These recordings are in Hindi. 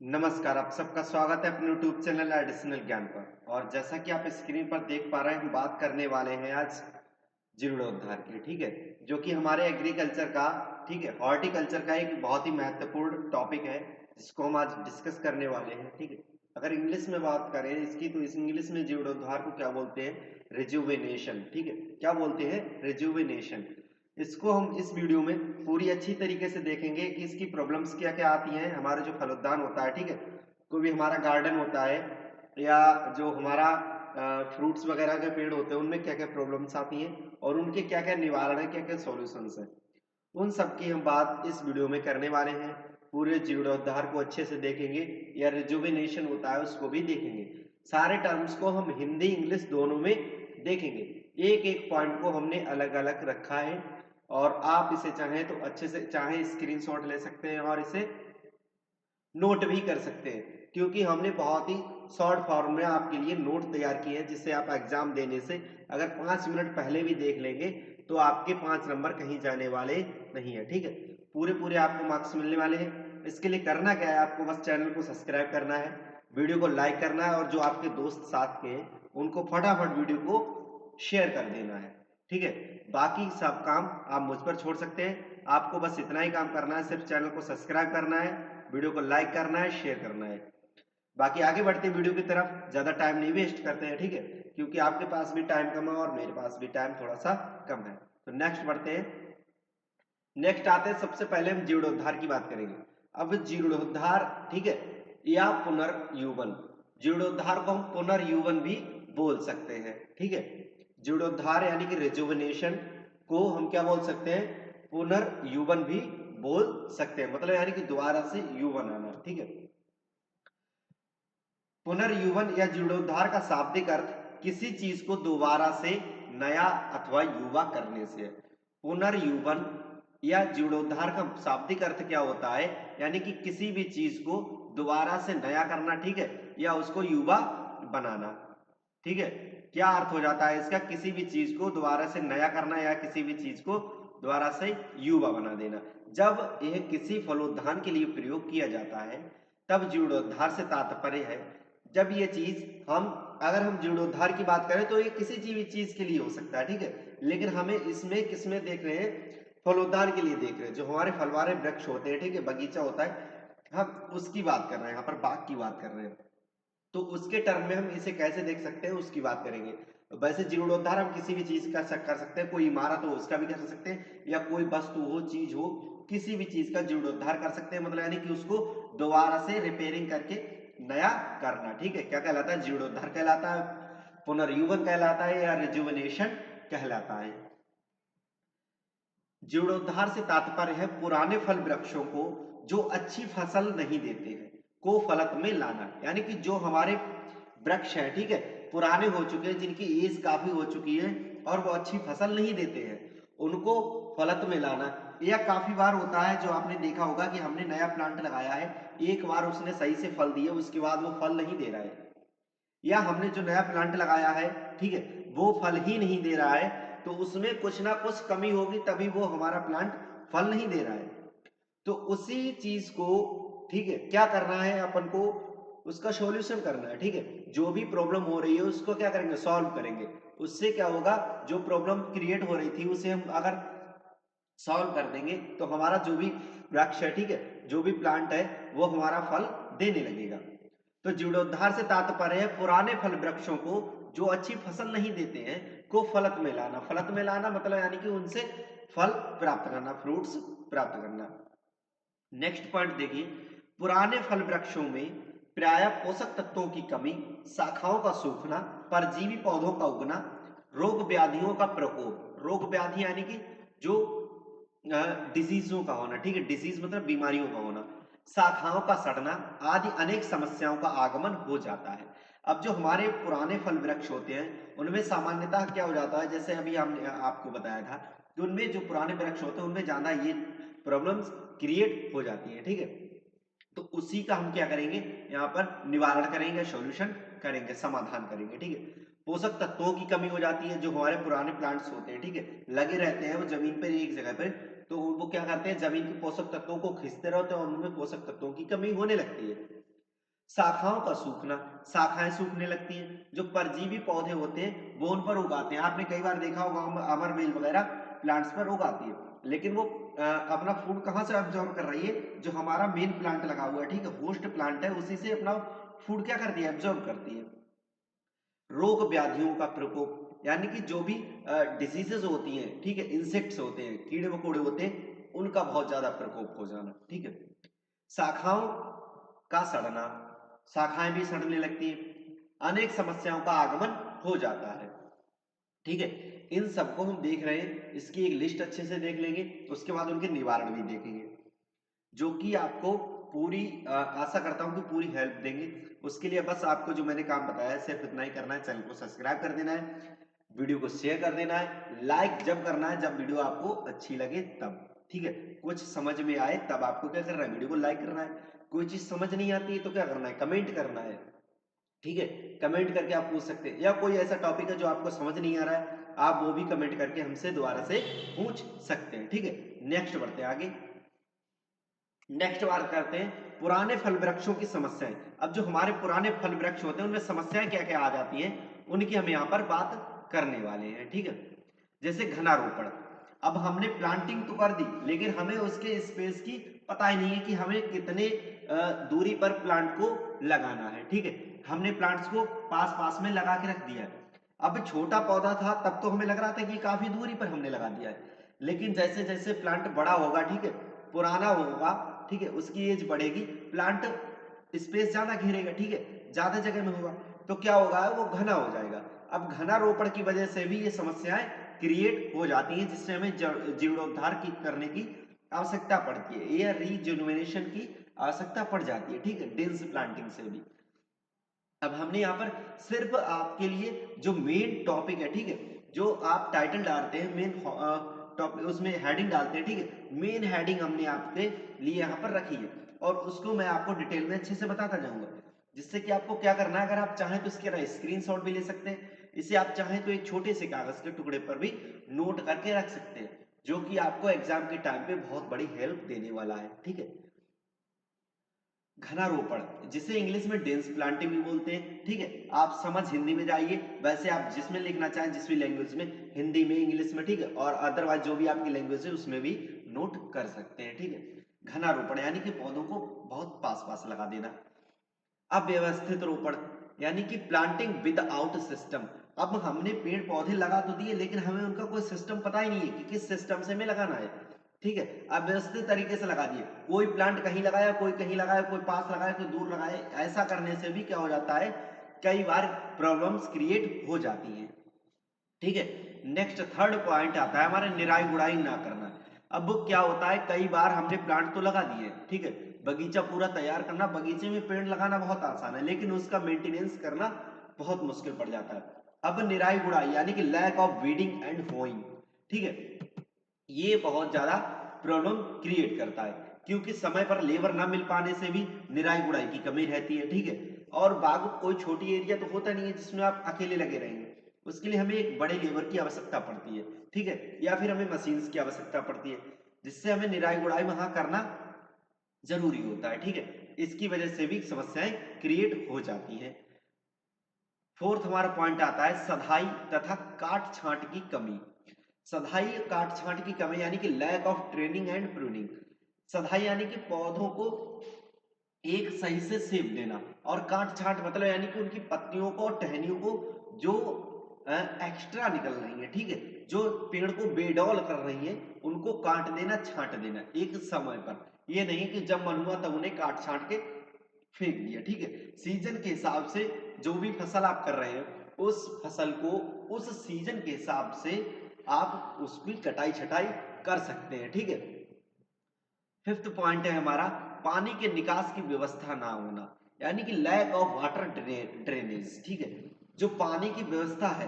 नमस्कार, आप सबका स्वागत है अपने यूट्यूब चैनल एडिशनल ज्ञान पर। और जैसा कि आप स्क्रीन पर देख पा रहे हैं, हम बात करने वाले हैं आज जीर्णोद्धार की। ठीक है, जो कि हमारे एग्रीकल्चर का, ठीक है, हॉर्टिकल्चर का एक बहुत ही महत्वपूर्ण टॉपिक है, जिसको हम आज डिस्कस करने वाले हैं। ठीक है, अगर इंग्लिश में बात करें इसकी, तो इस इंग्लिश में जीर्णोद्धार को क्या बोलते हैं? रिजुविनेशन। ठीक है, क्या बोलते हैं? रिजुविनेशन। इसको हम इस वीडियो में पूरी अच्छी तरीके से देखेंगे कि इसकी प्रॉब्लम्स क्या क्या आती हैं। हमारा जो फलोद्यान होता है, ठीक है, कोई भी हमारा गार्डन होता है या जो हमारा फ्रूट्स वगैरह के पेड़ होते हैं, उनमें क्या क्या प्रॉब्लम्स आती हैं और उनके क्या क्या निवारण है, क्या क्या सॉल्यूशंस है, उन सब की हम बात इस वीडियो में करने वाले हैं। पूरे जीर्णोद्धार को अच्छे से देखेंगे, या रिजुविनेशन होता है उसको भी देखेंगे। सारे टर्म्स को हम हिंदी इंग्लिश दोनों में देखेंगे। एक एक पॉइंट को हमने अलग अलग रखा है, और आप इसे चाहें तो अच्छे से चाहे स्क्रीनशॉट ले सकते हैं और इसे नोट भी कर सकते हैं, क्योंकि हमने बहुत ही शॉर्ट फॉर्म में आपके लिए नोट तैयार किए हैं, जिससे आप एग्जाम देने से अगर 5 मिनट पहले भी देख लेंगे तो आपके 5 नंबर कहीं जाने वाले नहीं है। ठीक है, पूरे पूरे आपको मार्क्स मिलने वाले हैं। इसके लिए करना क्या है, आपको बस चैनल को सब्सक्राइब करना है, वीडियो को लाइक करना है, और जो आपके दोस्त साथ के हैं उनको फटाफट वीडियो को शेयर कर देना है। ठीक है, बाकी सब काम आप मुझ पर छोड़ सकते हैं। आपको बस इतना ही काम करना है, सिर्फ चैनल को सब्सक्राइब करना है, वीडियो को लाइक करना है, शेयर करना है। बाकी आगे बढ़ते हैं वीडियो की तरफ, ज्यादा टाइम नहीं वेस्ट करते हैं। ठीक है, क्योंकि आपके पास भी टाइम कम है और मेरे पास भी टाइम थोड़ा सा कम है। तो नेक्स्ट बढ़ते हैं। नेक्स्ट आते हैं, सबसे पहले हम जीर्णोद्धार की बात करेंगे। अब जीर्णोद्धार, ठीक है, या पुनर्युवन, जीर्णोद्धार को हम पुनर्युवन भी बोल सकते हैं। ठीक है, जीर्णोद्धार यानी कि रिजुविनेशन को हम क्या बोल सकते हैं? पुनर्युवन भी बोल सकते हैं, मतलब यानी कि दोबारा से युवन आना। ठीक है, पुनर्युवन या जीर्णोद्धार का शाब्दिक अर्थ किसी चीज को दोबारा से नया अथवा युवा करने से है। पुनर्युवन या जीर्णोद्धार का शाब्दिक अर्थ क्या होता है? यानी कि किसी भी चीज को दोबारा से नया करना, ठीक है, या उसको युवा बनाना। ठीक है, क्या अर्थ हो जाता है इसका? किसी भी चीज को दोबारा से नया करना या किसी भी चीज को दोबारा से युवा बना देना। जब यह किसी फलोद्यान के लिए प्रयोग किया जाता है, तब जीर्णोद्धार से तात्पर्य है, जब ये चीज हम, अगर हम जीर्णोद्धार की बात करें तो ये किसी भी चीज के लिए हो सकता है। ठीक है, लेकिन हमें इसमें किसमें देख रहे हैं? फलोद्यान के लिए देख रहे हैं। जो हमारे फल वाले वृक्ष होते हैं, ठीक है, बगीचा होता है, हम उसकी बात कर रहे हैं, यहाँ पर बाग की बात कर रहे हैं। तो उसके टर्म में हम इसे कैसे देख सकते हैं उसकी बात करेंगे। वैसे जीर्णोद्धार हम किसी भी चीज का कर सकते हैं, कोई इमारत हो उसका भी कर सकते हैं, या कोई वस्तु हो, चीज हो, किसी भी चीज का जीर्णोद्धार कर सकते हैं, मतलब यानी कि उसको दोबारा से रिपेयरिंग करके नया करना। ठीक है, क्या कहलाता है? जीर्णोद्धार कहलाता है, पुनर्युवन कहलाता है, या रिजुविनेशन कहलाता है। जीर्णोद्धार से तात्पर्य है पुराने फल वृक्षों को जो अच्छी फसल नहीं देते हैं को फलत में लाना। यानी कि जो हमारे वृक्ष है, ठीक है, पुराने हो चुके हैं, जिनकी एज काफी हो चुकी है और वो अच्छी फसल नहीं देते हैं, उनको फलत में लाना। या काफी बार होता है, जो आपने देखा होगा कि हमने नया प्लांट लगाया है, एक बार उसने सही से फल दिए, उसके बाद वो फल नहीं दे रहा है, या हमने जो नया प्लांट लगाया है, ठीक है, वो फल ही नहीं दे रहा है, तो उसमें कुछ ना कुछ कमी होगी, तभी वो हमारा प्लांट फल नहीं दे रहा है। तो उसी चीज को, ठीक है, क्या करना है अपन को? उसका सॉल्यूशन करना है। ठीक है, जो भी प्रॉब्लम हो रही है उसको क्या करेंगे? सॉल्व करेंगे। उससे क्या होगा? जो प्रॉब्लम क्रिएट हो रही थी उसे हम अगर सॉल्व कर देंगे तो हमारा जो भी वृक्ष है, ठीक है, जो भी प्लांट है, वो हमारा फल देने लगेगा। तो जीर्णोद्धार से तात्पर्य है पुराने फल वृक्षों को जो अच्छी फसल नहीं देते हैं को फलत में लाना। फलत में लाना मतलब यानी कि उनसे फल प्राप्त करना, फ्रूट्स प्राप्त करना। नेक्स्ट पॉइंट देखिए, पुराने फल वृक्षों में प्राय पोषक तत्वों की कमी, शाखाओं का सूखना, परजीवी पौधों का उगना, रोग व्याधियों का प्रकोप। रोग व्याधि यानी कि जो डिजीजों का होना, ठीक है, डिजीज मतलब बीमारियों का होना, शाखाओं का सड़ना आदि अनेक समस्याओं का आगमन हो जाता है। अब जो हमारे पुराने फल वृक्ष होते हैं उनमें सामान्यतः क्या हो जाता है, जैसे अभी हमने आपको बताया था कि उनमें जो पुराने वृक्ष होते हैं उनमें ज्यादा ये प्रॉब्लम्स क्रिएट हो जाती है। ठीक है, तो उसी का हम क्या करेंगे? यहाँ पर निवारण करेंगे, सॉल्यूशन करेंगे, समाधान करेंगे। ठीक है, पोषक तत्वों की कमी हो जाती है, जो हमारे पुराने प्लांट्स होते हैं, ठीक है, लगे रहते हैं वो जमीन पर एक जगह पर, तो वो क्या करते हैं? जमीन के पोषक तत्वों को खींचते रहते हैं और उनमें पोषक तत्वों की कमी होने लगती है। शाखाओं का सूखना, शाखाएं सूखने लगती हैं। जो परजीवी पौधे होते हैं वो उन पर उगाते हैं। आपने कई बार देखा होगा अमर बेल वगैरह प्लांट्स पर उगाती है, लेकिन वो अपना फूड कहाँ से अब्जॉर्ब कर रही है? जो हमारा मेन प्लांट लगा हुआ है, ठीक है, होस्ट प्लांट है, उसी से अपना फूड क्या करती है? एब्जॉर्ब करती है। रोग व्याधियों का प्रकोप, यानी कि जो भी डिजीजेस होती हैं, ठीक है, इंसेक्ट्स होते हैं, कीड़े मकोड़े होते हैं, उनका बहुत ज्यादा प्रकोप हो जाना, ठीक है। शाखाओं का सड़ना, शाखाएं भी सड़ने लगती हैं। अनेक समस्याओं का आगमन हो जाता है, ठीक है। इन सबको हम देख रहे हैं, इसकी एक लिस्ट अच्छे से देख लेंगे, उसके बाद उनके निवारण भी देखेंगे, जो कि आपको पूरी आशा करता हूं कि पूरी हेल्प देंगे। उसके लिए बस आपको जो मैंने काम बताया है सिर्फ इतना ही करना है। चैनल को सब्सक्राइब कर देना है, वीडियो को शेयर कर देना है, लाइक जब करना है जब वीडियो आपको अच्छी लगे तब, ठीक है। कुछ समझ में आए तब आपको क्या करना है? वीडियो को लाइक करना है। कोई चीज समझ नहीं आती है तो क्या करना है? कमेंट करना है, ठीक है। कमेंट करके आप पूछ सकते हैं, या कोई ऐसा टॉपिक है जो आपको समझ नहीं आ रहा है, आप वो भी कमेंट करके हमसे दोबारा से पूछ सकते हैं, ठीक है। नेक्स्ट बढ़ते हैं आगे। नेक्स्ट बात करते हैं पुराने फल वृक्षों की समस्याएं। अब जो हमारे पुराने फल वृक्ष होते हैं उनमें समस्याएं क्या क्या आ जाती हैं, उनकी हम यहाँ पर बात करने वाले हैं, ठीक है। जैसे घनारोपण, अब हमने प्लांटिंग तो कर दी, लेकिन हमें उसके स्पेस की पता ही नहीं है कि हमें कितने दूरी पर प्लांट को लगाना है, ठीक है। हमने प्लांट्स को पास पास में लगा के रख दिया है। अब छोटा पौधा था तब तो हमें लग रहा था कि काफी दूरी पर हमने लगा दिया है, लेकिन जैसे जैसे प्लांट बड़ा होगा, ठीक है, पुराना होगा, ठीक है, उसकी एज बढ़ेगी, प्लांट स्पेस ज्यादा घेरेगा, ठीक है, ज्यादा जगह में होगा, तो क्या होगा? वो घना हो जाएगा। अब घना रोपण की वजह से भी ये समस्याएं क्रिएट हो जाती हैं, जिससे हमें जीर्णोद्धार की करने की आवश्यकता पड़ती है, एयर रीजेन्युइनेशन की आवश्यकता पड़ जाती है, ठीक है, डेंस प्लांटिंग से भी। अब हमने यहाँ पर सिर्फ आपके लिए जो मेन टॉपिक है, ठीक है, जो आप टाइटल डालते हैं मेन टॉपिक, उसमें हेडिंग डालते हैं, ठीक है, मेन हेडिंग हमने आपके लिए यहाँ पर रखी है, और उसको मैं आपको डिटेल में अच्छे से बताता जाऊंगा, जिससे कि आपको क्या करना है, अगर आप चाहें तो इसके स्क्रीनशॉट भी ले सकते हैं, इसे आप चाहें तो एक छोटे से कागज के टुकड़े पर भी नोट करके रख सकते हैं, जो कि आपको एग्जाम के टाइम पे बहुत बड़ी हेल्प देने वाला है, ठीक है। घनारोपण, जिसे इंग्लिश में डेंस प्लांटिंग भी बोलते हैं, ठीक है। आप समझ हिंदी में जाइए, वैसे आप जिसमें लिखना चाहें, जिस भी लैंग्वेज में, हिंदी में, इंग्लिश में, ठीक है, और अदरवाइज जो भी आपकी लैंग्वेज है उसमें भी नोट कर सकते हैं, ठीक है। घनारोपण यानी कि पौधों को बहुत पास पास लगा देना। अव्यवस्थित रोपण, यानी कि प्लांटिंग विदाउट सिस्टम। अब हमने पेड़ पौधे लगा तो दिए, लेकिन हमें उनका कोई सिस्टम पता ही नहीं है कि किस सिस्टम से हमें लगाना है, ठीक है। अव्यवस्थित तरीके से लगा दिए, कोई प्लांट कहीं लगाया, कोई कहीं लगाया, कोई पास लगाया, कोई दूर लगाया, ऐसा करने से भी क्या हो जाता है? कई बार प्रॉब्लम्स क्रिएट हो जाती हैं, ठीक है। नेक्स्ट थर्ड पॉइंट आता है हमारे निराई गुड़ाई ना करना। अब क्या होता है, कई बार हमने प्लांट तो लगा दिए, ठीक है, बगीचा पूरा तैयार करना, बगीचे में पेड़ लगाना बहुत आसान है, लेकिन उसका मेंटेनेंस करना बहुत मुश्किल पड़ जाता है। अब निराई गुड़ाई यानी कि lack of weeding and hoeing, ठीक है, ये बहुत ज्यादा प्रॉब्लम क्रिएट करता है, क्योंकि समय पर लेबर ना मिल पाने से भी निराई गुड़ाई की कमी रहती है, ठीक है। और बाग कोई छोटी एरिया तो होता नहीं है जिसमें आप अकेले लगे रहेंगे, उसके लिए हमें एक बड़े लेबर की आवश्यकता पड़ती है, ठीक है, या फिर हमें मशीन्स की आवश्यकता पड़ती है, जिससे हमें निराई गुड़ाई वहां करना जरूरी होता है, ठीक है। इसकी वजह से भी समस्याएं क्रिएट हो जाती हैं। फोर्थ हमारा पॉइंट आता है सधाई तथा काट छांट की कमी। सधाई काट छांट की कमी यानी कि lack of training and pruning. सधाई यानी कि पौधों को एक सही से शेप देना, और काट छांट मतलब यानी कि उनकी पत्तियों को और टहनियों को जो एक्स्ट्रा निकल रही है, ठीक है, जो पेड़ को बेडौल कर रही है, उनको काट देना, छांट देना एक समय पर। ये नहीं कि जब मन हुआ तब उन्हें काट छांट के फेंक दिया, ठीक है। सीजन के हिसाब से जो भी फसल आप कर रहे हैं, उस फसल को उस सीजन के हिसाब से आप उसकी कटाई छटाई कर सकते हैं, ठीक है। फिफ्थ पॉइंट है हमारा पानी के निकास की व्यवस्था ना होना, यानी कि लैक ऑफ वाटर ड्रेनेज, ठीक है। जो पानी की व्यवस्था है,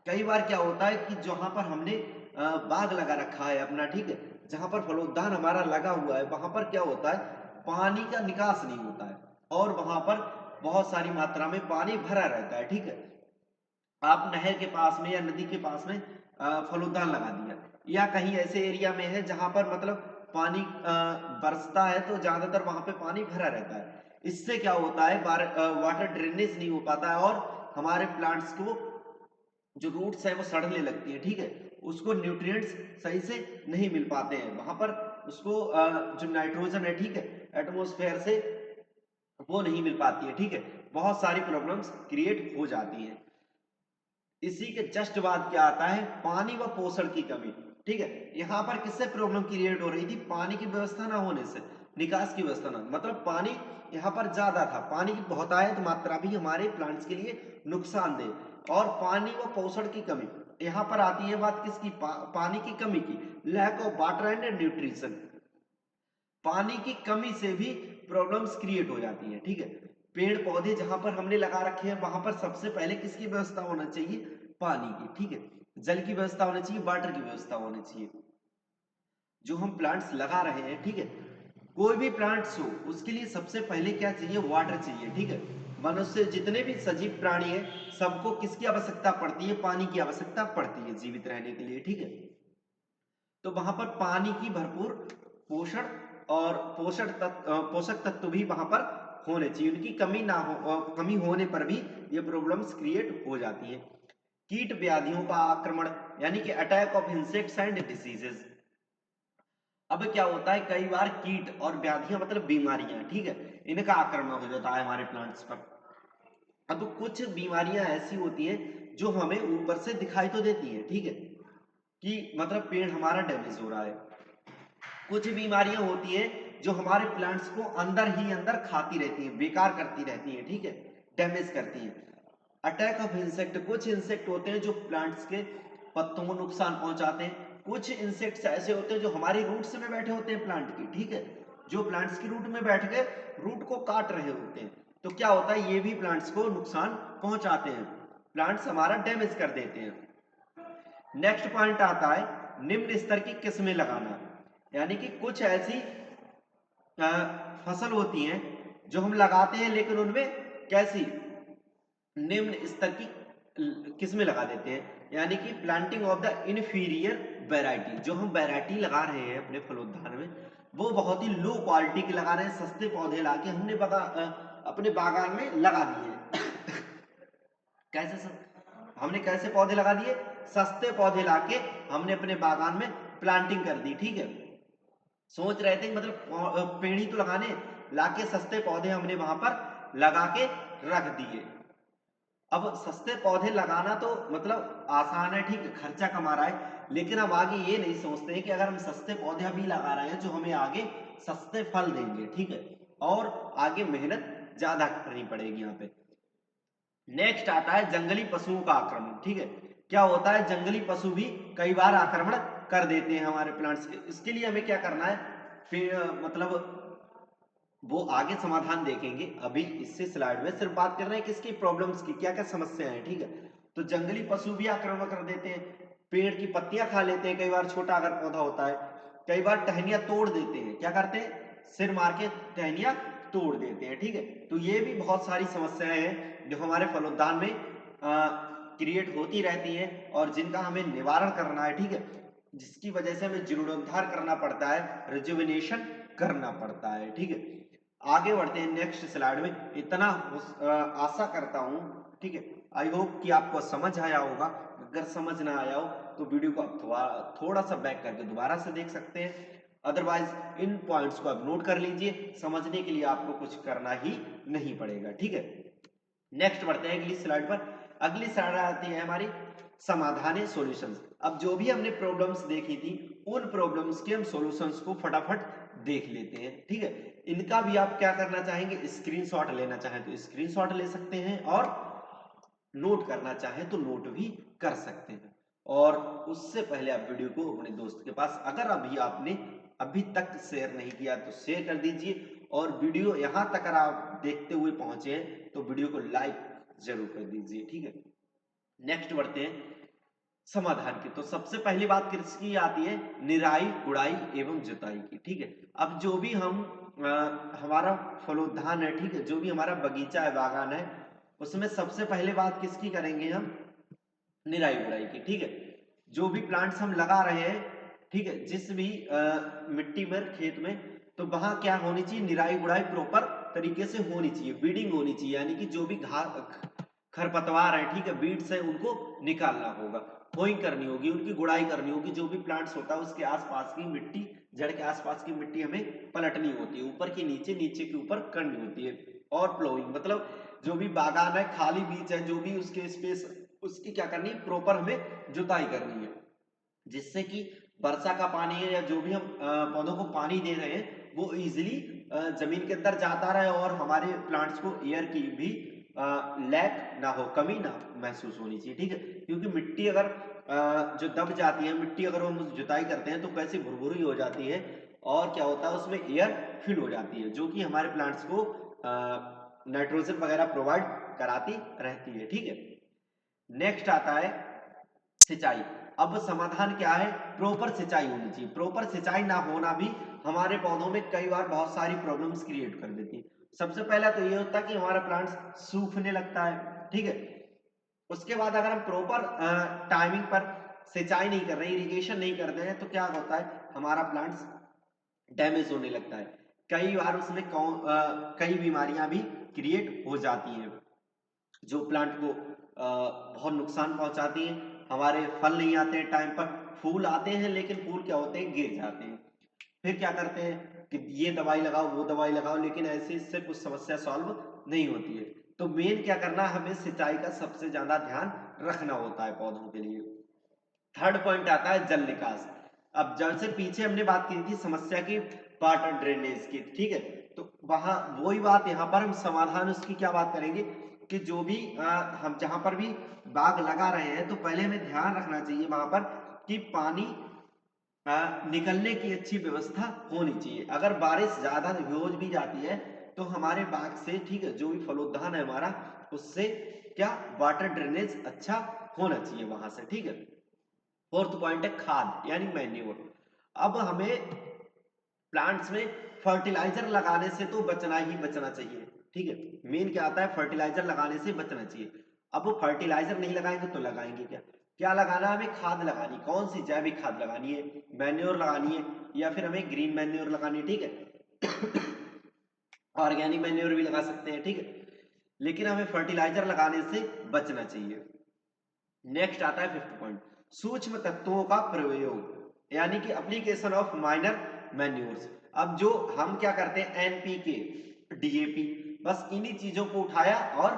कई बार क्या होता है कि जहां पर हमने बाग लगा रखा है अपना, ठीक है, जहां पर फलोद्यान हमारा लगा हुआ है, वहां पर क्या होता है, पानी का निकास नहीं होता है, और वहां पर बहुत सारी मात्रा में पानी भरा रहता है, ठीक है। आप नहर के पास में या नदी के पास में फलोद्यान लगा दिया, या कहीं ऐसे एरिया में है जहां पर मतलब पानी बरसता है तो ज्यादातर वहां पे पानी भरा रहता है। इससे क्या होता है, वाटर ड्रेनेज नहीं हो पाता है और हमारे प्लांट्स को जो रूट्स है वो सड़ने लगती है, ठीक है, उसको न्यूट्रिएंट्स सही से नहीं मिल पाते हैं वहां पर, उसको जो नाइट्रोजन है, ठीक है, एटमॉस्फेयर से वो नहीं मिल पाती है, ठीक है, बहुत सारी प्रॉब्लम्स क्रिएट हो जाती हैं। इसी के जस्ट बाद क्या आता है, पानी व पोषण की कमी, ठीक है। यहाँ पर किससे प्रॉब्लम क्रिएट हो रही थी, पानी की व्यवस्था ना होने से, निकास की व्यवस्था ना, मतलब पानी यहाँ पर ज्यादा था, पानी की बहुतायत मात्रा भी हमारे प्लांट्स के लिए नुकसानदेह, और पानी व पोषण की कमी, यहाँ पर आती है बात किसकी, पानी की कमी की, lack of water and nutrition, पानी की कमी से भी प्रॉब्लम्स क्रिएट हो जाती है, ठीक है। पेड़ पौधे जहां पर हमने लगा रखे हैं वहां पर सबसे पहले किसकी व्यवस्था होना चाहिए, पानी की, ठीक है, जल की व्यवस्था होनी चाहिए, वाटर की व्यवस्था होनी चाहिए। जो हम प्लांट्स लगा रहे हैं, ठीक है, कोई भी प्लांट्स हो उसके लिए सबसे पहले क्या चाहिए, वाटर चाहिए, ठीक है। मनुष्य जितने भी सजीव प्राणी है सबको किसकी आवश्यकता पड़ती है, पानी की आवश्यकता पड़ती है जीवित रहने के लिए, ठीक है। तो वहां पर पानी की भरपूर पोषण और पोषक तत्व भी वहां पर होने चाहिए, उनकी कमी ना हो, कमी होने पर भी ये प्रॉब्लम्स क्रिएट हो जाती है। कीट व्याधियों का आक्रमण, यानी कि attack of insects and diseases. अब क्या होता है, कई बार कीट और व्याधियां मतलब बीमारियां, ठीक है, इनका आक्रमण हो जाता है हमारे प्लांट्स पर। अब कुछ बीमारियां ऐसी होती हैं जो हमें ऊपर से दिखाई तो देती है, ठीक है, कि मतलब पेड़ हमारा डैमेज हो रहा है। कुछ बीमारियां होती है जो हमारे प्लांट्स को अंदर ही अंदर खाती रहती है, बेकार करती रहती है, ठीक है, डैमेज करती है। अटैक ऑफ इंसेक्ट, कुछ इंसेक्ट होते हैं जो प्लांट्स के पत्तों को नुकसान पहुंचाते हैं। कुछ इंसेक्ट्स ऐसे होते हैं जो हमारी रूट्स में बैठे होते हैं प्लांट की, ठीक है, जो प्लांट्स की रूट में बैठ के रूट को काट रहे होते हैं। तो क्या होता है, ये भी प्लांट्स को नुकसान पहुंचाते हैं, प्लांट्स हमारा डैमेज कर देते हैं। नेक्स्ट पॉइंट आता है निम्न स्तर की किस्में लगाना, यानी कि कुछ ऐसी फसल होती हैं जो हम लगाते हैं लेकिन उनमें कैसी निम्न स्तर की किस्में लगा देते हैं, यानी कि planting of the inferior variety. जो हम वैरायटी लगा रहे हैं अपने फलोद्यान में वो बहुत ही लो क्वालिटी के लगा रहे हैं, सस्ते पौधे लाके हमने अपने बागान में लगा दिए। कैसे हमने कैसे पौधे लगा दिए, सस्ते पौधे लाके हमने अपने बागान में प्लांटिंग कर दी, ठीक है। सोच रहे थे मतलब पेड़ ही तो लगाने, लाके सस्ते पौधे हमने वहां पर लगा के रख दिए। अब सस्ते पौधे लगाना तो मतलब आसान है, ठीक है, खर्चा कमा रहा है, लेकिन हम आगे ये नहीं सोचते हैं कि अगर हम सस्ते पौधे अभी लगा रहे हैं जो हमें आगे सस्ते फल देंगे, ठीक है, और आगे मेहनत ज्यादा करनी पड़ेगी यहाँ पे। नेक्स्ट आता है जंगली पशुओं का आक्रमण, ठीक है। क्या होता है, जंगली पशु भी कई बार आक्रमण कर देते हैं हमारे प्लांट्स के। इसके लिए हमें क्या करना है, मतलब वो आगे समाधान देखेंगे, अभी इससे स्लाइड में सिर्फ बात कर रहे हैं किसकी प्रॉब्लम्स की, क्या क्या समस्या है, ठीक है। तो जंगली पशु भी आक्रमण कर देते हैं, पेड़ की पत्तियां खा लेते हैं, कई बार छोटा अगर पौधा होता है, कई बार टहनियां तोड़ देते हैं, क्या करते हैं, सिर मार के टहनियां तोड़ देते हैं, ठीक है। तो ये भी बहुत सारी समस्याएं हैं जो हमारे फलोद्यान में क्रिएट होती रहती हैं और जिनका हमें निवारण करना है, ठीक है, जिसकी वजह से हमें जीर्णोद्धार करना पड़ता है, रिजुविनेशन करना पड़ता है, ठीक है। आगे बढ़ते हैं नेक्स्ट स्लाइड में। इतना आशा करता हूं, ठीक है, आई होप कि आपको समझ आया होगा। अगर समझ ना आया हो तो वीडियो को आप थोड़ा सा बैक करके दोबारा से देख सकते हैं, अदरवाइज इन पॉइंट्स को आप नोट कर लीजिए, समझने के लिए आपको कुछ करना ही नहीं पड़ेगा, ठीक है। नेक्स्ट बढ़ते हैं अगली स्लाइड पर। अगली स्लाइड आती है हमारी समाधान सॉल्यूशंस। अब जो भी हमने प्रॉब्लम्स देखी थी उन प्रॉब्लम्स के हम सॉल्यूशंस को फटाफट देख लेते हैं, ठीक है। इनका भी आप क्या करना चाहेंगे, स्क्रीनशॉट लेना चाहें तो स्क्रीनशॉट ले सकते हैं और नोट करना चाहें तो नोट भी कर सकते हैं। और उससे पहले आप वीडियो को अपने दोस्त के पास, अगर अभी आपने अभी तक शेयर नहीं किया तो शेयर कर दीजिए, और वीडियो यहां तक अगर आप देखते हुए पहुंचे हैं तो वीडियो को लाइक जरूर कर दीजिए, ठीक है। नेक्स्ट बढ़ते हैं समाधान की। तो सबसे पहली बात किसकी आती है, निराई गुड़ाई एवं जुताई की, ठीक है। अब जो भी हम हमारा फलोद्यान है, ठीक है, जो भी हमारा बगीचा है, बागान है, उसमें सबसे पहले बात किसकी करेंगे हम, निराई गुड़ाई की, ठीक है। जो भी प्लांट्स हम लगा रहे हैं ठीक है, जिस भी मिट्टी में खेत में, तो वहां क्या होनी चाहिए, निराई गुड़ाई प्रॉपर तरीके से होनी चाहिए, बीडिंग होनी चाहिए, यानी कि जो भी खरपतवार है, ठीक है, बीड्स है, उनको निकालना होगा, होइंग करनी होगी, उनकी गुड़ाई करनी होगी। जो भी प्लांट्स होता है उसके आसपास की मिट्टी, जड़ के आसपास की मिट्टी हमें पलटनी होती है, ऊपर की नीचे, नीचे के ऊपर करनी होती है। और प्लोइंग मतलब जो भी बागान है, खाली बीज है, जो भी उसके स्पेस, उसकी क्या करनी है, प्रॉपर हमें जुताई करनी है, जिससे कि वर्षा का पानी है या जो भी हम पौधों को पानी दे रहे हैं वो इजीली जमीन के अंदर जाता रहे और हमारे प्लांट्स को एयर की भी लैक ना हो, कमी ना महसूस होनी चाहिए, ठीक है। क्योंकि मिट्टी अगर जो दब जाती है, मिट्टी अगर हम जुताई करते हैं तो कैसे भुरभुरी हो जाती है और क्या होता है उसमें एयर फिल हो जाती है, जो कि हमारे प्लांट्स को नाइट्रोजन वगैरह प्रोवाइड कराती रहती है, ठीक है। नेक्स्ट आता है सिंचाई। अब समाधान क्या है, प्रॉपर सिंचाई होनी चाहिए। प्रॉपर सिंचाई ना होना भी हमारे पौधों में कई बार बहुत सारी प्रॉब्लम्स क्रिएट कर देती है। सबसे पहला तो ये होता है कि हमारा प्लांट सूखने लगता है, ठीक है। उसके बाद अगर हम प्रॉपर टाइमिंग पर सिंचाई नहीं कर रहे, इरिगेशन नहीं करते हैं, तो क्या होता है, हमारा प्लांट्स डैमेज होने लगता है। कई बार उसमें कई बीमारियां भी क्रिएट हो जाती हैं जो प्लांट को बहुत नुकसान पहुंचाती हैं। हमारे फल नहीं आते हैं टाइम पर, फूल आते हैं लेकिन फूल क्या होते हैं, गिर जाते हैं। फिर क्या करते हैं कि ये दवाई लगाओ, वो दवाई लगाओ, लेकिन ऐसे इससे कुछ समस्या सॉल्व नहीं होती है। तो मेन क्या करना है, हमें सिंचाई का सबसे ज्यादा ध्यान रखना होता है पौधों के लिए। थर्ड पॉइंट आता है जल निकास। अब जल से पीछे हमने बात की थी समस्या की, वाटर ड्रेनेज की, ठीक है। तो वहां वही बात, यहाँ पर हम समाधान उसकी क्या बात करेंगे कि जो भी हम जहां पर भी बाग लगा रहे हैं तो पहले हमें ध्यान रखना चाहिए वहां पर कि पानी निकलने की अच्छी व्यवस्था होनी चाहिए। अगर बारिश ज्यादा हो भी जाती है तो हमारे बाग से, ठीक है, जो भी फलोद्यान है हमारा, उससे क्या वाटर ड्रेनेज अच्छा होना चाहिए वहां से, ठीक है। फोर्थ पॉइंट है खाद यानी मैन्योर। अब हमें प्लांट्स में फर्टिलाइजर लगाने से तो बचना ही बचना चाहिए, ठीक है। मेन क्या आता है, फर्टिलाइजर लगाने से बचना चाहिए। अब वो फर्टिलाइजर नहीं लगाएंगे तो लगाएंगे क्या, क्या लगाना है, हमें खाद लगानी, कौन सी जैविक खाद लगानी है, मैन्योर लगानी है या फिर हमें ग्रीन मैन्योर लगानी है, ठीक है। ऑर्गेनिक मैन्योर भी लगा सकते हैं, ठीक है, लेकिन हमें फर्टिलाइजर लगाने से बचना चाहिए। नेक्स्ट आता है फिफ्थ पॉइंट, सूक्ष्म तत्वों का प्रयोग यानी कि एप्लीकेशन ऑफ माइनर मैन्योर्स। अब जो हम क्या करते हैं, एनपीके, डीएपी, बस इन्हीं चीजों को उठाया और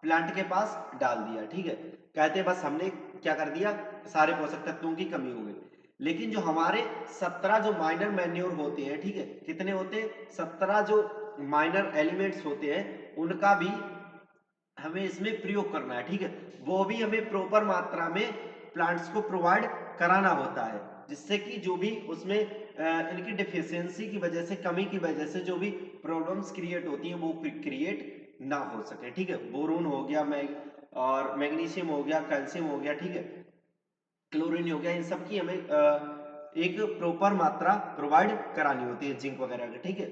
प्लांट के पास डाल दिया, ठीक है। कहते हैं बस हमने क्या कर दिया, सारे पोषक तत्वों की कमी हो गई। लेकिन जो हमारे 17 जो माइनर मैन्योर होते हैं, ठीक है, कितने होते हैं, 17 जो माइनर एलिमेंट्स होते हैं, उनका भी हमें इसमें प्रयोग करना है, ठीक है। वो भी हमें प्रॉपर मात्रा में प्लांट्स को प्रोवाइड कराना होता है, जिससे कि जो भी उसमें इनकी डिफिशियंसी की वजह से, कमी की वजह से जो भी प्रॉब्लम्स क्रिएट होती हैं वो क्रिएट ना हो सके, ठीक है। बोरोन हो गया, और मैग्नीशियम हो गया, कैल्शियम हो गया, ठीक है, क्लोरीन हो गया, इन सब की हमें एक प्रॉपर मात्रा प्रोवाइड करानी होती है, जिंक वगैरह की, ठीक है।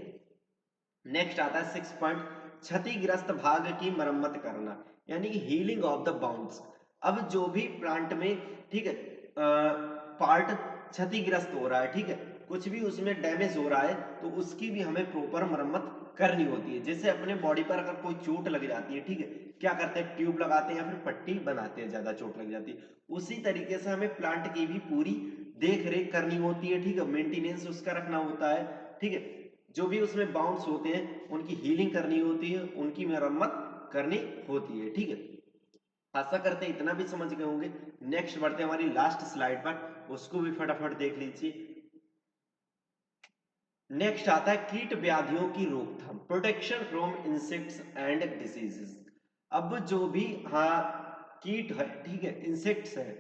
नेक्स्ट आता है 6 पॉइंट, क्षतिग्रस्त भाग की मरम्मत करना यानी कि हीलिंग ऑफ द बाउंड्स। अब जो भी प्लांट में, ठीक है, पार्ट क्षतिग्रस्त हो रहा है, ठीक है, कुछ भी उसमें डैमेज हो रहा है, तो उसकी भी हमें प्रॉपर मरम्मत करनी होती है। जैसे अपने बॉडी पर अगर कोई चोट लग जाती है, ठीक है, क्या करते हैं, ट्यूब लगाते हैं या फिर पट्टी बनाते हैं, ज्यादा चोट लग जाती है, उसी तरीके से हमें प्लांट की भी पूरी देख रेख करनी होती है, ठीक है, मेंटेनेंस उसका रखना होता है, ठीक है। जो भी उसमें बाउंड्स होते हैं उनकी हीलिंग करनी होती है, उनकी मरम्मत करनी होती है, ठीक है। आशा करते हैं इतना भी समझ गए होंगे। नेक्स्ट बढ़ते हैं हमारी लास्ट स्लाइड पर, उसको भी फटाफट देख लीजिए। नेक्स्ट आता है कीट व्याधियों की रोकथाम, protection from insects and diseases. अब जो भी, हाँ, कीट है, ठीक है, इंसेक्ट्स है,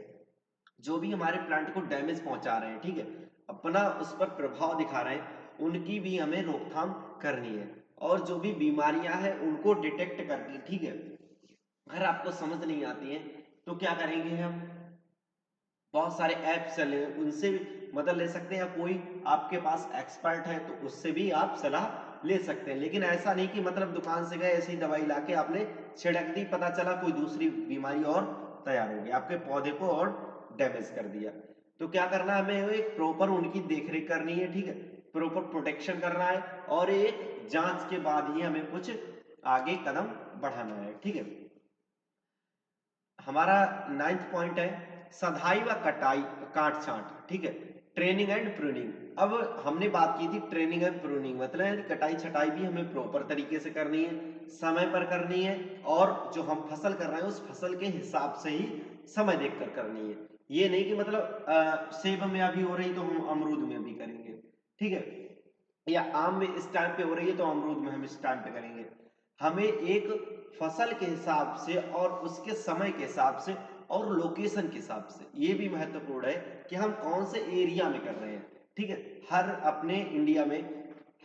जो भी हमारे प्लांट को डैमेज पहुंचा रहे हैं, ठीक है, अपना उस पर प्रभाव दिखा रहे हैं, उनकी भी हमें रोकथाम करनी है। और जो भी बीमारियां हैं उनको डिटेक्ट करके, ठीक है, अगर आपको समझ नहीं आती है तो क्या करेंगे हम, बहुत सारे ऐप्स चले हैं, उनसे मदद ले सकते हैं, या कोई आपके पास एक्सपर्ट है तो उससे भी आप सलाह ले सकते हैं। लेकिन ऐसा नहीं कि मतलब दुकान से गए ऐसी दवाई लाके आपने छिड़क दी, पता चला कोई दूसरी बीमारी और तैयार हो गई, आपके पौधे को और डैमेज कर दिया। तो क्या करना है हमें, एक प्रॉपर उनकी देखरेख करनी है, ठीक है, प्रॉपर प्रोटेक्शन करना है, और एक जांच के बाद ही हमें कुछ आगे कदम बढ़ाना है, ठीक है। हमारा 9th पॉइंट है सधाई व कटाई, काट छांट, ठीक है, ट्रेनिंग एंड प्रूनिंग। अब हमने बात की थी ट्रेनिंग एंड प्रूनिंग, मतलब कटाई छटाई भी हमें प्रॉपर तरीके से करनी है, समय पर करनी है, और जो हम फसल कर रहे हैं उस फसल के हिसाब से ही समय देखकर करनी है। ये नहीं कि मतलब सेब में अभी हो रही तो हम अमरूद में भी करेंगे, ठीक है, या आम में इस टाइम पे हो रही है तो अमरूद में हम इस टाइम पे करेंगे। हमें एक फसल के हिसाब से और उसके समय के हिसाब से और लोकेशन के हिसाब से, ये भी महत्वपूर्ण है कि हम कौन से एरिया में कर रहे हैं, ठीक है। हर अपने इंडिया में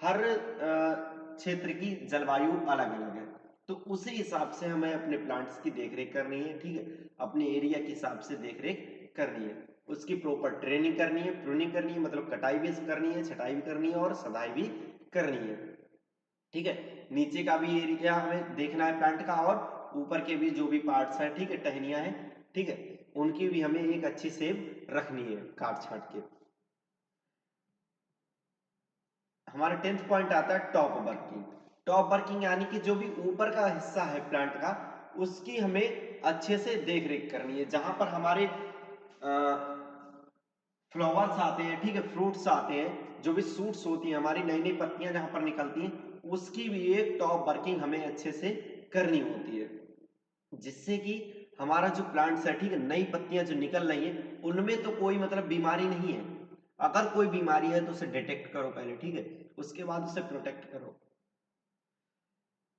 हर क्षेत्र की जलवायु अलग अलग है, तो उसी हिसाब से हमें अपने प्लांट्स की देखरेख करनी है, ठीक है, अपने एरिया के हिसाब से देखरेख करनी है, उसकी प्रॉपर ट्रेनिंग करनी है, प्रूनिंग करनी है, मतलब कटाई भी करनी है, छटाई भी करनी है और सदाई भी करनी है, ठीक है। नीचे का भी एरिया हमें देखना है प्लांट का, और ऊपर के भी जो भी पार्ट्स हैं, ठीक है, टहनियां हैं, ठीक है, उनकी भी हमें एक अच्छी सेव रखनी है काट छाट के। हमारा 10th पॉइंट आता है टॉप वर्किंग। टॉप वर्किंग यानी कि जो भी ऊपर का हिस्सा है प्लांट का, उसकी हमें अच्छे से देख रेख करनी है, जहां पर हमारे फ्लावर्स आते हैं, ठीक है, फ्रूट्स आते हैं, जो भी सूट्स होती हैं, हमारी नई नई पत्तियां जहां पर निकलती हैं, उसकी भी एक टॉप वर्किंग हमें अच्छे से करनी होती है, जिससे कि हमारा जो प्लांट्स है, ठीक है, नई पत्तियां जो निकल रही हैं उनमें तो कोई मतलब बीमारी नहीं है, अगर कोई बीमारी है तो उसे डिटेक्ट करो पहले, ठीक है, उसके बाद उसे प्रोटेक्ट करो।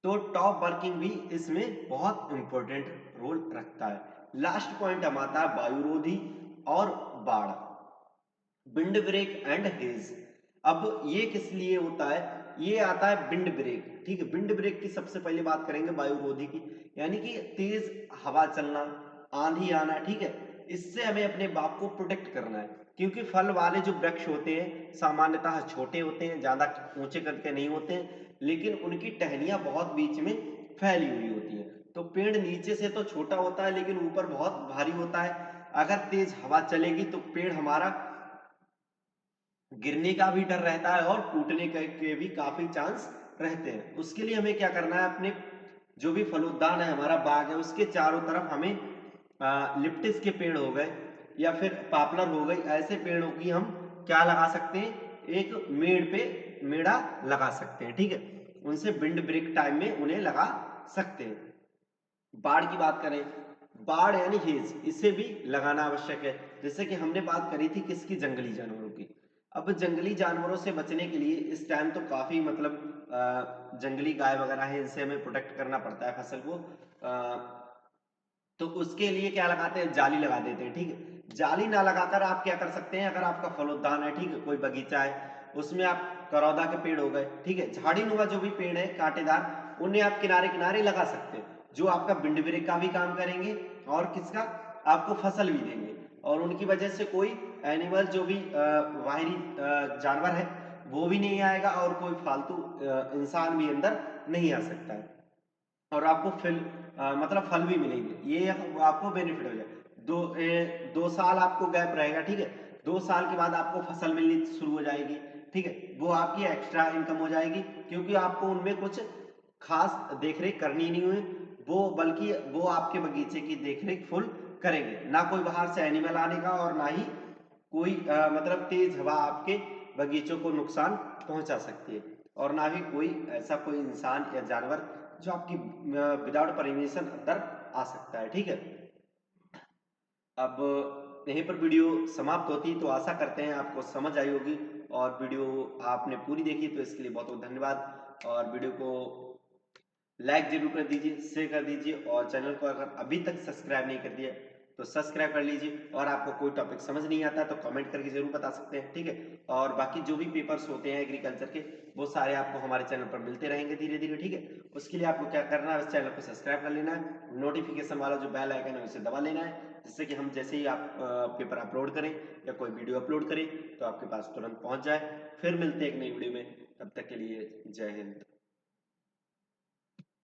तो टॉप वर्किंग भी इसमें बहुत इंपॉर्टेंट रोल रखता है। लास्ट पॉइंट हम आता है वायुरोधी और बाढ़, विंड ब्रेक एंड हेज। अब ये किस लिए होता है, ये आता है विंड ब्रेक, ठीक है, विंड ब्रेक की सबसे पहले बात करेंगे वायुरोधी की, यानी कि तेज हवा चलना, आंधी आना, ठीक है, इससे हमें अपने बाग को प्रोटेक्ट करना है, क्योंकि फल वाले जो वृक्ष होते हैं सामान्यतः छोटे होते हैं, ज्यादा ऊंचे कद के नहीं होते हैं, लेकिन उनकी टहनियां बहुत बीच में फैली हुई होती है, तो पेड़ नीचे से तो छोटा होता है लेकिन ऊपर बहुत भारी होता है, अगर तेज हवा चलेगी तो पेड़ हमारा गिरने का भी डर रहता है और टूटने के भी काफी चांस रहते हैं। उसके लिए हमें क्या करना है, अपने जो भी फलोद्यान है, हमारा बाग है, उसके चारों तरफ हमें लिप्टिस के पेड़ हो गए या फिर पॉपुलर हो गई, ऐसे पेड़ों की हम क्या लगा सकते हैं, एक मेड़ पे मेड़ा लगा सकते हैं, ठीक है, उनसे विंड ब्रेक टाइम में उन्हें लगा सकते हैं। बाढ़ की बात करें, बाढ़ यानी हेज, इसे भी लगाना आवश्यक है, जैसे कि हमने बात करी थी किसकी, जंगली जानवरों की। अब जंगली जानवरों से बचने के लिए इस टाइम तो काफी मतलब जंगली गाय वगैरह है, इनसे हमें प्रोटेक्ट करना पड़ता है फसल को, तो उसके लिए क्या लगाते हैं, जाली लगा देते हैं, ठीक है। जाली ना लगाकर आप क्या कर सकते हैं, अगर आपका फलोद्यान है, ठीक है, कोई बगीचा है, उसमें आप करौदा के पेड़ हो गए, ठीक है, झाड़ी नुमा जो भी पेड़ है कांटेदार, उन्हें आप किनारे किनारे लगा सकते हैं, जो आपका विंड ब्रेक का भी काम करेंगे और किसका, आपको फसल भी देंगे, और उनकी वजह से कोई एनिमल जो भी बाहरी जानवर है वो भी नहीं आएगा, और कोई फालतू इंसान भी अंदर नहीं आ सकता है, और आपको मतलब फल भी मिलेंगे, ये आपको बेनिफिट हो जाए। 2 साल आपको गैप रहेगा, ठीक है, 2 साल के बाद आपको फसल मिलनी शुरू हो जाएगी, ठीक है, वो आपकी एक्स्ट्रा इनकम हो जाएगी, क्योंकि आपको उनमें कुछ खास देखरेख करनी नहीं हुई, वो बल्कि वो आपके बगीचे की देखरेख फुल करेंगे, ना कोई बाहर से एनिमल आने का और ना ही कोई मतलब तेज हवा आपके बगीचों को नुकसान पहुंचा सकती है, और ना ही कोई ऐसा कोई इंसान या जानवर जो आपकी विदाउट परमिशन अंदर आ सकता है, ठीक है। अब यहीं पर वीडियो समाप्त होती, तो आशा करते हैं आपको समझ आई होगी, और वीडियो आपने पूरी देखी तो इसके लिए बहुत बहुत धन्यवाद, और वीडियो को लाइक जरूर कर दीजिए, शेयर कर दीजिए, और चैनल को अगर अभी तक सब्सक्राइब नहीं कर दिया तो सब्सक्राइब कर लीजिए, और आपको कोई टॉपिक समझ नहीं आता तो कमेंट करके जरूर बता सकते हैं, ठीक है। और बाकी जो भी पेपर्स होते हैं एग्रीकल्चर के, वो सारे आपको हमारे चैनल पर मिलते रहेंगे धीरे धीरे, ठीक है। उसके लिए आपको क्या करना है, इस चैनल को सब्सक्राइब कर लेना है, नोटिफिकेशन वाला जो बेल आइकन है उसे दबा लेना है, जिससे कि हम जैसे ही आप पेपर अपलोड करें या कोई वीडियो अपलोड करें तो आपके पास तुरंत पहुंच जाए। फिर मिलते हैं एक नई वीडियो में, तब तक के लिए जय हिंद।